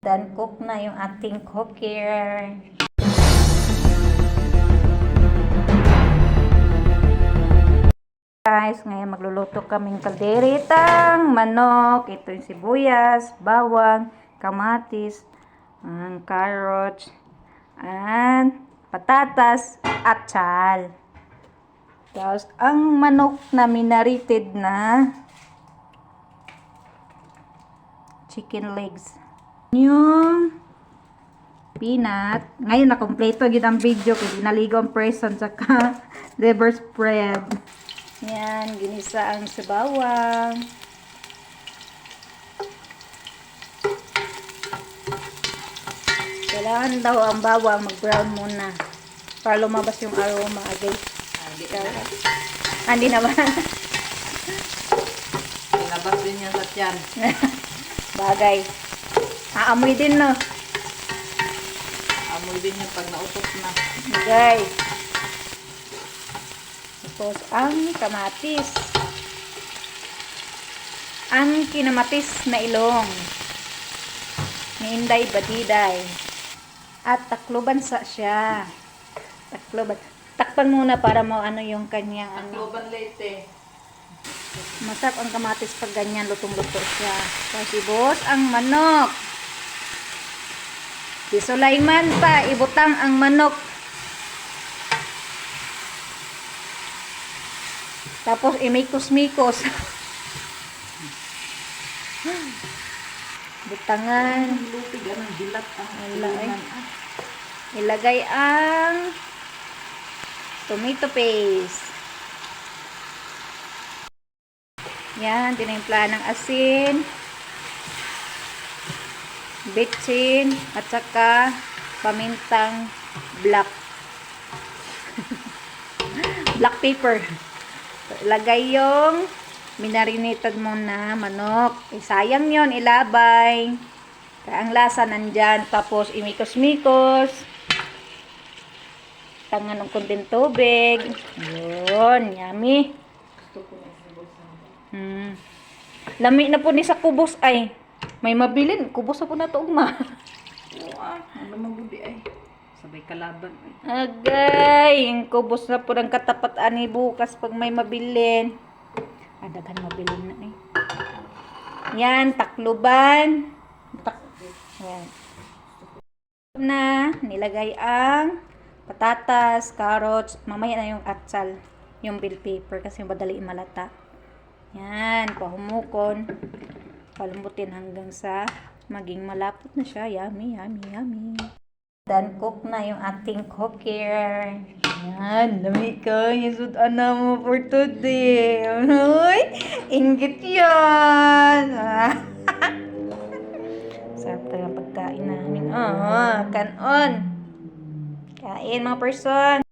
Done cook na yung ating cooker. Guys, ngayon magluluto kaming kalderitang manok. Ito yung sibuyas, bawang, kamatis, carrots, and patatas, at sal. Tapos, ang manok na minarited na chicken legs. Yung peanut. Ngayon, nakompleto gid ang video. Kaya naligo ang person saka liver spread. Yan, ginisa ang sa bawang. Kailangan daw ang bawang mag-brown muna para lumabas yung aroma agad. Hindi naman. Labas din yan sa tiyan. Bagay. Aamoy din, no? Amoy din yan pag nautot na. Okay. Tapos, ang kamatis. Ang kinamatis na ilong. Ni Inday Badiday. At takloban sa siya. Takloban. Takpan muna para mo ano yung kanyang ano. Takloban late. Masarap ang kamatis pag ganyan lutong-luto siya. Kasi boss, ang manok. Si Sulaiman pa, ibutang ang manok. Tapos imikos-mikos. Butangan. Lupig ang dilat ang Ilagay ang tomato paste. Yan, tinimpla ng asin, bitchin, at saka pamintang black. Black pepper. Ilagay yung minarinated mo na manok. Sayang yon, ilabay. Kaya ang lasa nandyan. Tapos imikos-mikos. Tangan ng konting tubig. Yun, yummy. Lami na po ni sa kubos ay. May mabilin. Kubos na po na ito, ugma. Ano magudi ay. Sabay kalaban. Agay, yung kubos na po ng katapat ani bukas pag may mabilin. Daghan mabilin na eh. Yan, takluban. Yan. Na, nilagay ang patatas, carrots, mamaya na yung atsal, yung bell pepper kasi madali malata. Yan, pahumukon. Palambutin hanggang sa maging malapot na siya. Yummy, yummy, yummy. Done cook na yung ating cooker. Yan, dami ka. Yasud ana mo for today. Uy, inggit yan. Sarap talaga pagkain namin. Kanon. Kain mga person.